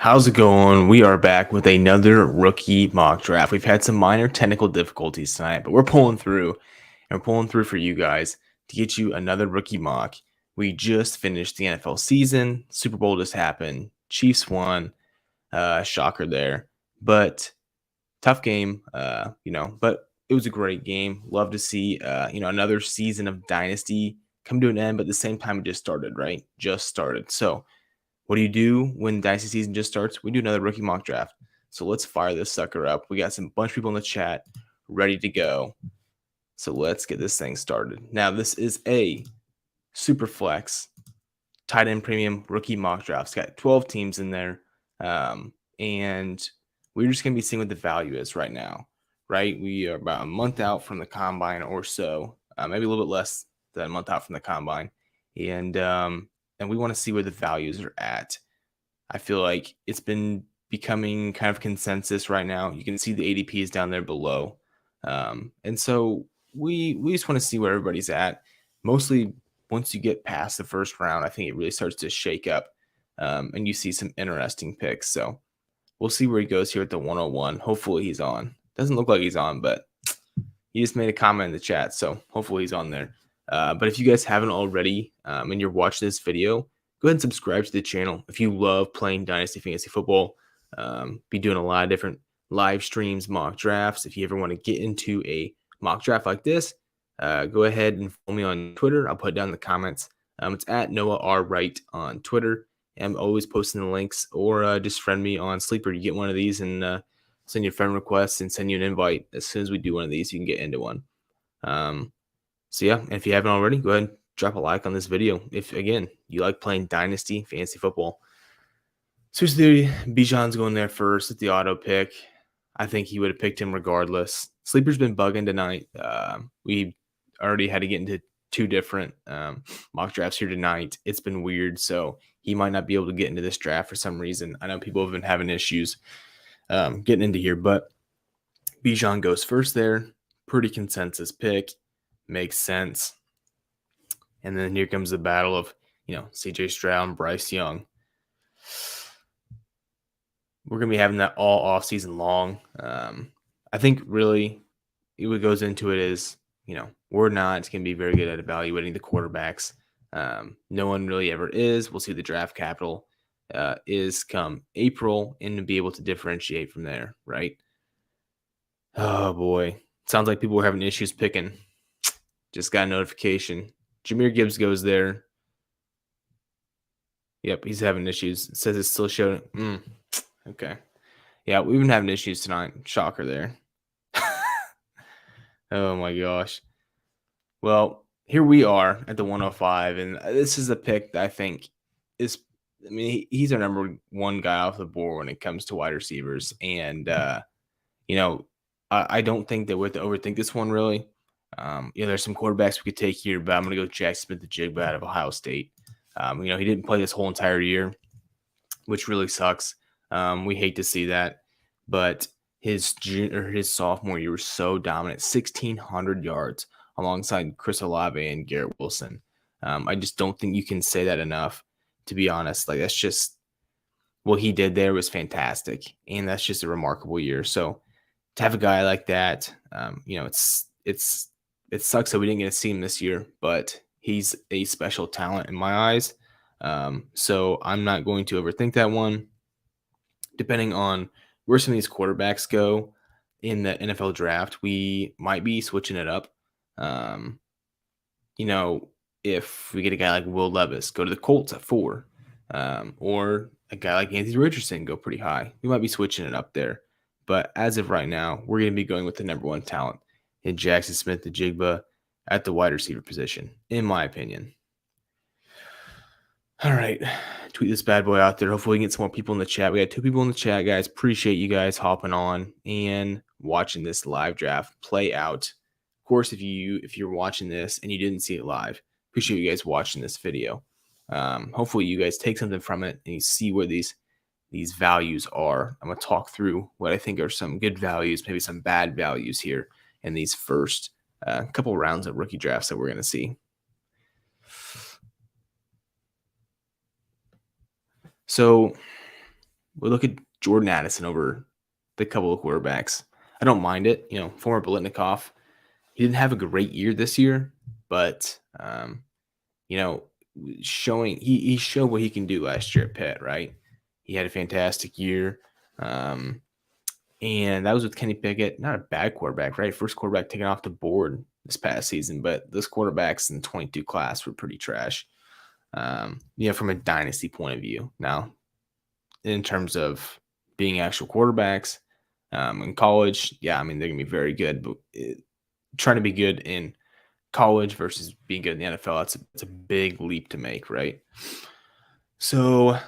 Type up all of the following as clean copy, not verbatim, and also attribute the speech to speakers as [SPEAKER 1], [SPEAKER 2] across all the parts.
[SPEAKER 1] How's it going? We are back with another rookie mock draft. We've had some minor technical difficulties tonight, but we're pulling through, and we're pulling through for you guys to get you another rookie mock. We just finished the NFL season. Super Bowl just happened. Chiefs won. Shocker there, but tough game. But it was a great game. Love to see another season of Dynasty come to an end, but at the same time it just started, right? Just started. So what do you do when Dynasty season just starts? We do another rookie mock draft. So let's fire this sucker up. We got some bunch of people in the chat ready to go. So let's get this thing started. Now, this is a super flex tight end premium rookie mock draft. It's got 12 teams in there. And we're just going to be seeing what the value is right now, right? We are about a month out from the combine or so, maybe a little bit less than a month out from the combine. And we want to see where the values are at. I feel like it's been becoming kind of consensus right now. You can see the ADP is down there below. And so we just want to see where everybody's at. Mostly once you get past the first round, I think it really starts to shake up and you see some interesting picks. So we'll see where he goes here at the 101. Hopefully he's on. Doesn't look like he's on, but he just made a comment in the chat. So hopefully he's on there. But if you guys haven't already and you're watching this video, go ahead and subscribe to the channel. If you love playing Dynasty Fantasy Football, be doing a lot of different live streams, mock drafts. If you ever want to get into a mock draft like this, go ahead and follow me on Twitter. I'll put it down in the comments. It's at Noah R. Wright on Twitter. I'm always posting the links, or just friend me on Sleeper. You get one of these and send your friend requests and send you an invite. As soon as we do one of these, you can get into one. So yeah, and if you haven't already, go ahead and drop a like on this video. If, again, you like playing Dynasty Fantasy Football. Seriously, Bijan's going there first at the auto pick. I think he would have picked him regardless. Sleeper's been bugging tonight. We already had to get into two different mock drafts here tonight. It's been weird, so he might not be able to get into this draft for some reason. I know people have been having issues getting into here, but Bijan goes first there. Pretty consensus pick. Makes sense. And then here comes the battle of, CJ Stroud and Bryce Young. We're going to be having that all off season long. I think really what goes into it is, we're not going to be very good at evaluating the quarterbacks. No one really ever is. We'll see the draft capital is come April and to be able to differentiate from there, right? Oh, boy. Sounds like people were having issues picking. Just got a notification. Jahmyr Gibbs goes there. Yep, he's having issues. It says it's still showing. Okay. Yeah, we've been having issues tonight. Shocker there. Oh, my gosh. Well, here we are at the 105, and this is a pick that I think is – he's our number one guy off the board when it comes to wide receivers. And, I don't think that we have to overthink this one really. There's some quarterbacks we could take here, but I'm going to go Jack Smith-njigba out of Ohio State. He didn't play this whole entire year, which really sucks. We hate to see that, but his sophomore year was so dominant, 1,600 yards alongside Chris Olave and Garrett Wilson. I just don't think you can say that enough, to be honest. Like, that's just what he did there was fantastic, and that's just a remarkable year. So to have a guy like that, it sucks that we didn't get to see him this year, but he's a special talent in my eyes. So I'm not going to overthink that one. Depending on where some of these quarterbacks go in the NFL draft, we might be switching it up. If we get a guy like Will Levis, go to the Colts at 4, or a guy like Anthony Richardson, go pretty high. We might be switching it up there. But as of right now, we're going to be going with the number one talent in Jackson Smith-Njigba at the wide receiver position, in my opinion. All right, tweet this bad boy out there. Hopefully we can get some more people in the chat. We got 2 people in the chat, guys. Appreciate you guys hopping on and watching this live draft play out. Of course, if you're watching this and you didn't see it live, appreciate you guys watching this video. Hopefully you guys take something from it and you see where these values are. I'm going to talk through what I think are some good values, maybe some bad values here in these first couple rounds of rookie drafts that we're going to see. So we look at Jordan Addison over the couple of quarterbacks. I don't mind it. Former Bolitnikoff, he didn't have a great year this year, but you know, showing he showed what he can do last year at Pitt, right? He had a fantastic year. And that was with Kenny Pickett. Not a bad quarterback, right? First quarterback taken off the board this past season, but those quarterbacks in the 22 class were pretty trash. From a dynasty point of view. Now, in terms of being actual quarterbacks in college, yeah, I mean, they're going to be very good, but trying to be good in college versus being good in the NFL, that's a big leap to make, right? So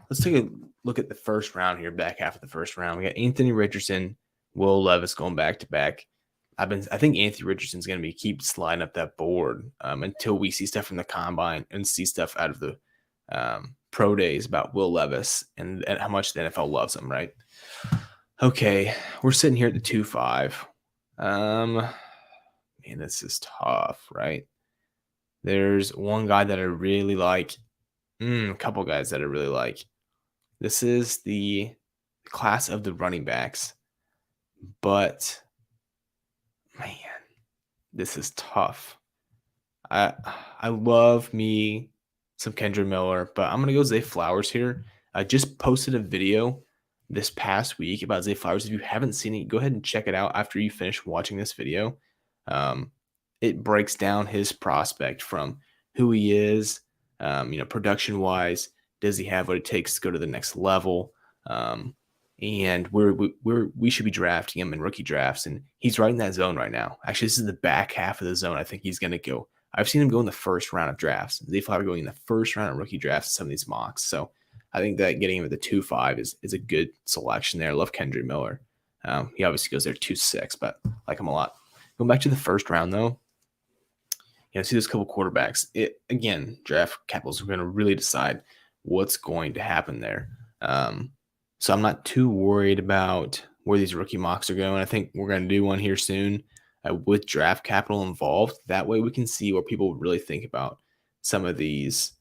[SPEAKER 1] let's take a look at the first round here, back half of the first round. We got Anthony Richardson, Will Levis going back to back. I think Anthony Richardson's going to keep sliding up that board until we see stuff from the combine and see stuff out of the pro days about Will Levis and how much the NFL loves him, right? Okay, we're sitting here at the 2-5. Man, this is tough, right? There's one guy that I really like. A couple guys that I really like. This is the class of the running backs. But, man, this is tough. I love me some Kendra Miller, but I'm going to go Zay Flowers here. I just posted a video this past week about Zay Flowers. If you haven't seen it, go ahead and check it out after you finish watching this video. It breaks down his prospect from who he is, production-wise. Does he have what it takes to go to the next level? And we should be drafting him in rookie drafts, and he's right in that zone right now. Actually, this is the back half of the zone. I think he's going to go. I've seen him go in the first round of drafts. Zay Flowers going in the first round of rookie drafts in some of these mocks. So I think that getting him at the 2-5 is a good selection there. I love Kendra Miller. He obviously goes there 2-6, but I like him a lot. Going back to the first round, though, see those couple quarterbacks. Draft capitals are going to really decide what's going to happen there. So I'm not too worried about where these rookie mocks are going. I think we're going to do one here soon with draft capital involved. That way we can see what people really think about some of these,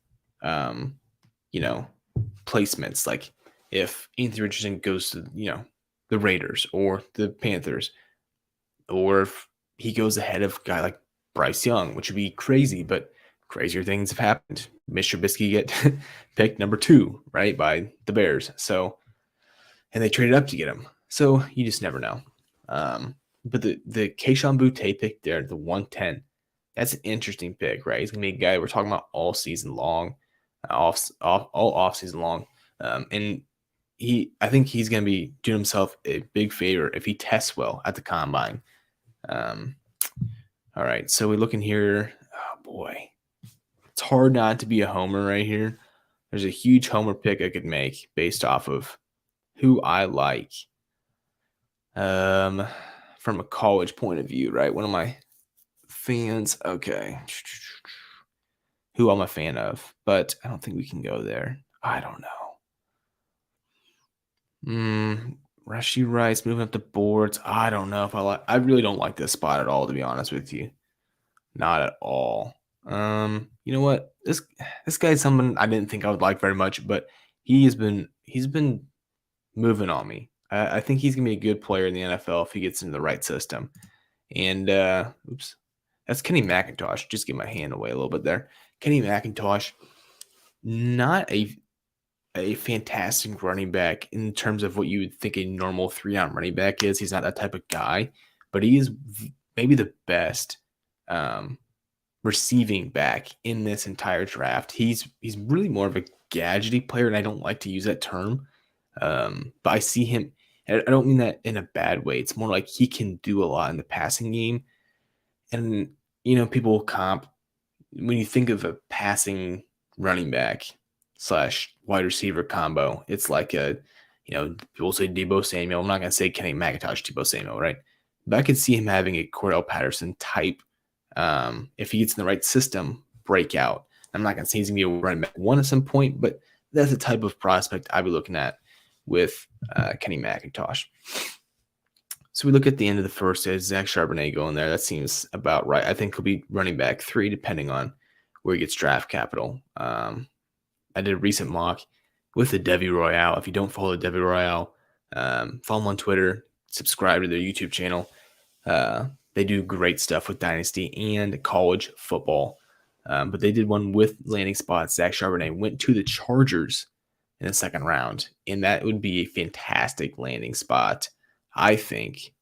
[SPEAKER 1] placements. Like if Anthony Richardson goes to, the Raiders or the Panthers, or if he goes ahead of a guy like Bryce Young, which would be crazy, but crazier things have happened. Mitch Trubisky get picked number 2, right, by the Bears. So, and they traded up to get him. So you just never know. But the Kayshon Boutte pick there, the 110, that's an interesting pick, right? He's gonna be a guy we're talking about all season long, all off season long, and I think he's gonna be doing himself a big favor if he tests well at the combine. All right, so we look in here. Oh boy, it's hard not to be a homer right here. There's a huge homer pick I could make based off of who I like. From a college point of view, right? One of my fans. Okay, who I'm a fan of, but I don't think we can go there. I don't know. Rashee Rice moving up the boards. I don't know if I really don't like this spot at all, to be honest with you. Not at all. You know what? This guy's someone I didn't think I would like very much, but he's been moving on me. I think he's gonna be a good player in the NFL if he gets into the right system. And that's Kenny McIntosh. Just get my hand away a little bit there. Kenny McIntosh, not a fantastic running back in terms of what you would think a normal 3-down running back is. He's not that type of guy, but he is maybe the best receiving back in this entire draft. He's really more of a gadgety player, and I don't like to use that term. But I see him, and I don't mean that in a bad way. It's more like he can do a lot in the passing game. And, people comp, when you think of a passing running back / wide receiver combo, it's like people say Deebo Samuel. I'm not going to say Kenny McIntosh, Deebo Samuel, right? But I could see him having a Cordell Patterson type, if he gets in the right system, breakout. I'm not going to say he's going to be a running back 1 at some point, but that's the type of prospect I'd be looking at with Kenny McIntosh. So we look at the end of the first day, Zach Charbonnet going there. That seems about right. I think he'll be running back 3, depending on where he gets draft capital. I did a recent mock. with the Devi Royale. If you don't follow the Devi Royale, follow them on Twitter, subscribe to their YouTube channel. They do great stuff with Dynasty and college football. But they did one with landing spots. Zach Charbonnet went to the Chargers in the second round, and that would be a fantastic landing spot, I think,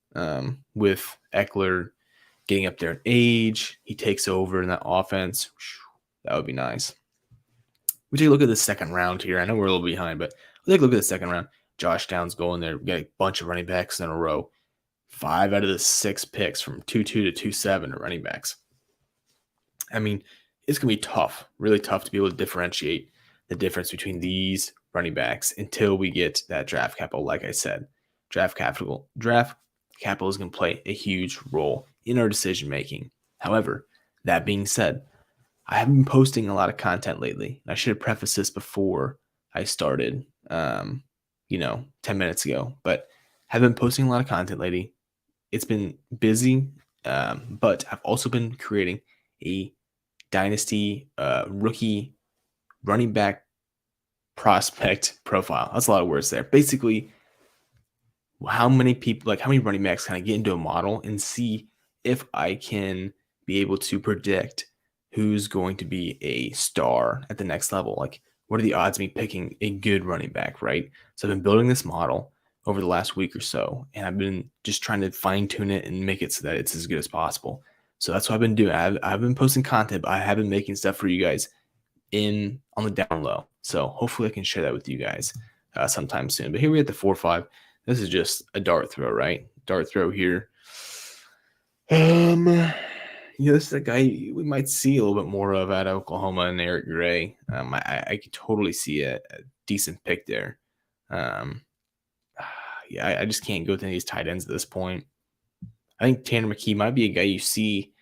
[SPEAKER 1] with Eckler getting up there in age. He takes over in that offense. That would be nice. We take a look at the second round here. I know we're a little behind, but we'll take a look at the second round. Josh Downs going there. We got a bunch of running backs in a row. 5 out of the 6 picks from 2-2 to 2-7 are running backs. I mean, it's going to be tough, really tough to be able to differentiate the difference between these running backs until we get that draft capital. Like I said, draft capital is going to play a huge role in our decision making. However, that being said, I haven't been posting a lot of content lately. I should have prefaced this before I started, 10 minutes ago, but have been posting a lot of content lately. It's been busy, but I've also been creating a Dynasty rookie running back prospect profile. That's a lot of words there. Basically, how many running backs can I get into a model and see if I can be able to predict who's going to be a star at the next level? Like, what are the odds of me picking a good running back, right? So I've been building this model over the last week or so, and I've been just trying to fine tune it and make it so that it's as good as possible. So that's what I've been doing. I've been posting content, but I have been making stuff for you guys on the down low. So hopefully I can share that with you guys sometime soon. But here we at the 4-5. This is just a dart throw, right? Dart throw here. This is a guy we might see a little bit more of at Oklahoma and Eric Gray. I could totally see a decent pick there. I just can't go with any of these tight ends at this point. I think Tanner McKee might be a guy you see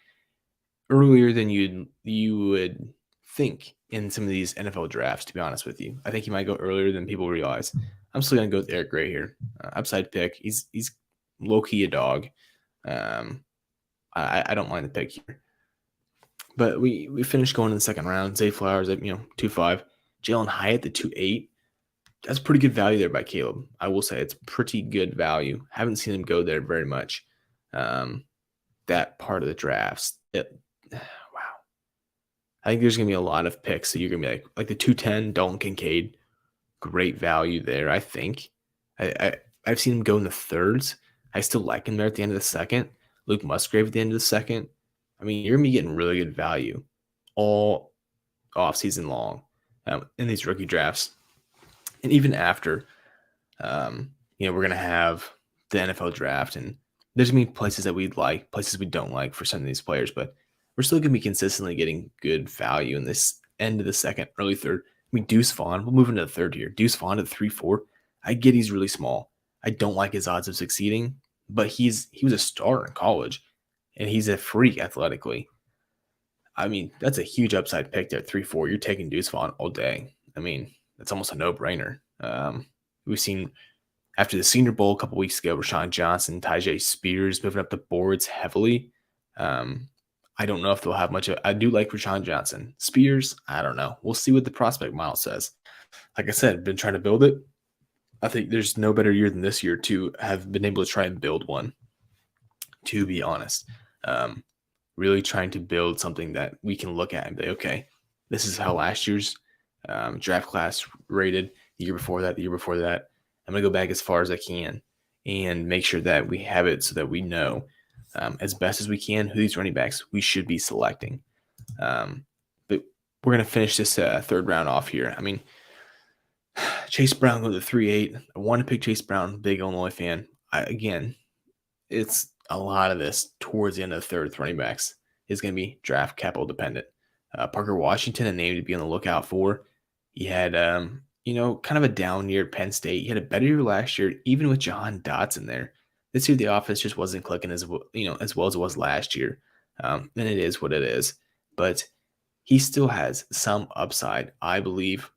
[SPEAKER 1] earlier than you would think in some of these NFL drafts, to be honest with you. I think he might go earlier than people realize. I'm still going to go with Eric Gray here. Upside pick. He's low-key a dog. I don't mind the pick here. But we finished going in the second round. Zay Flowers at 2-5. Jalen Hyatt at 2-8. That's pretty good value there by Caleb. I will say it's pretty good value. Haven't seen him go there very much. That part of the drafts. Wow. I think there's going to be a lot of picks. So you're going to be like the 210, Dalton Kincaid. Great value there, I think. I've seen him go in the thirds. I still like him there at the end of the second. Luke Musgrave at the end of the second. I mean, you're going to be getting really good value all offseason long in these rookie drafts. And even after, we're going to have the NFL draft, and there's going to be places that we like, places we don't like for some of these players, but we're still going to be consistently getting good value in this end of the second, early third. I mean, Deuce Vaughn, we'll move into the third here. Deuce Vaughn at 3-4. I get he's really small. I don't like his odds of succeeding, but he was a star in college, and he's a freak athletically. I mean, that's a huge upside pick there at 3-4. You're taking Deuce Vaughn all day. I mean, it's almost a no-brainer. We've seen after the Senior Bowl a couple weeks ago, Rashawn Johnson, Tyjae Spears moving up the boards heavily. I don't know if they'll have much of. I do like Rashawn Johnson. Spears, I don't know. We'll see what the prospect model says. Like I said, I've been trying to build it. I think there's no better year than this year to have been able to try and build one, to be honest. Really trying to build something that we can look at and be, okay, this is how last year's draft class rated, the year before that, the year before that. I'm going to go back as far as I can and make sure that we have it so that we know as best as we can who these running backs we should be selecting. But we're going to finish this third round off here. I mean, Chase Brown go to 3-8. I want to pick Chase Brown, big Illinois fan. Again, it's a lot of this towards the end of the third with running backs is going to be draft capital dependent. Parker Washington, a name to be on the lookout for. He had, kind of a down year at Penn State. He had a better year last year, even with Jahan Dotson there. This year, the offense just wasn't clicking as well as it was last year. And it is what it is. But he still has some upside, I believe.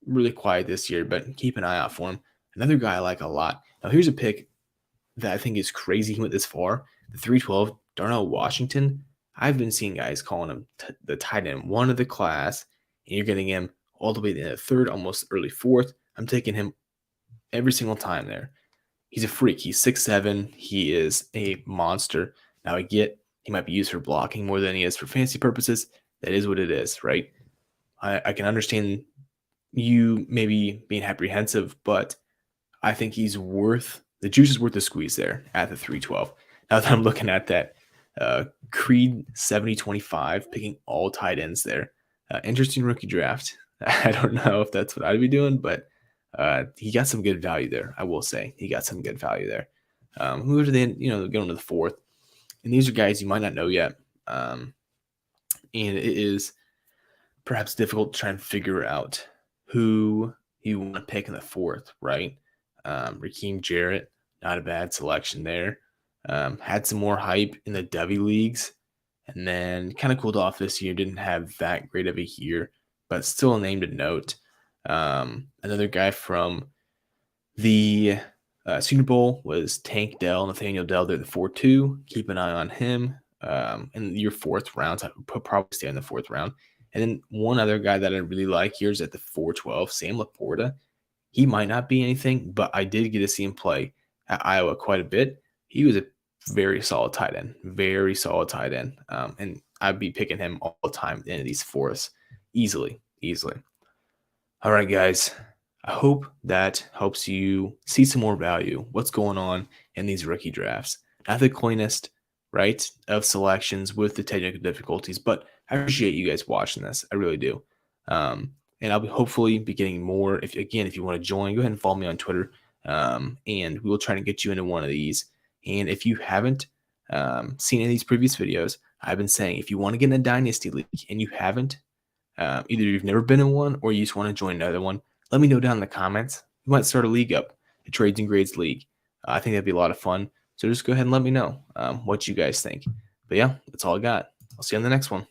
[SPEAKER 1] Really quiet this year, but keep an eye out for him. Another guy I like a lot. Now, here's a pick that I think is crazy he went this far. The 3-12, Darnell Washington. I've been seeing guys calling him the tight end one of the class, and you're getting him all the way to the third, almost early fourth. I'm taking him every single time there. He's a freak. He's 6'7". He is a monster. Now I get he might be used for blocking more than he is for fantasy purposes. That is what it is, right? I can understand you maybe being apprehensive, but I think he's worth the juice is worth the squeeze there at the 312. Now that I'm looking at that Creed 7025, picking all tight ends there. Interesting rookie draft. I don't know if that's what I'd be doing, but he got some good value there. I will say he got some good value there. Who are they? Going to the fourth, and these are guys you might not know yet, and it is perhaps difficult to try and figure out who you want to pick in the fourth, right? Raheem Jarrett, not a bad selection there. Had some more hype in the W leagues, and then kind of cooled off this year. Didn't have that great of a year, but still a name to note. Another guy from the Senior Bowl was Tank Dell, Nathaniel Dell. They're the 4-2. Keep an eye on him. In your fourth round, I would probably stay in the fourth round. And then one other guy that I really like here is at the 412, Sam Laporta. He might not be anything, but I did get to see him play at Iowa quite a bit. He was a very solid tight end, very solid tight end. And I'd be picking him all the time in these fourths easily. All right, guys. I hope that helps you see some more value. What's going on in these rookie drafts? Not the cleanest, right, of selections with the technical difficulties, but I appreciate you guys watching this. I really do. And I'll hopefully be getting more. If you want to join, go ahead and follow me on Twitter, and we will try to get you into one of these. And if you haven't seen any of these previous videos, I've been saying if you want to get in a Dynasty league and you haven't, either you've never been in one or you just want to join another one, let me know down in the comments. You might start a league up, a Trades and Grades league. I think that'd be a lot of fun. So just go ahead and let me know what you guys think. But yeah, that's all I got. I'll see you on the next one.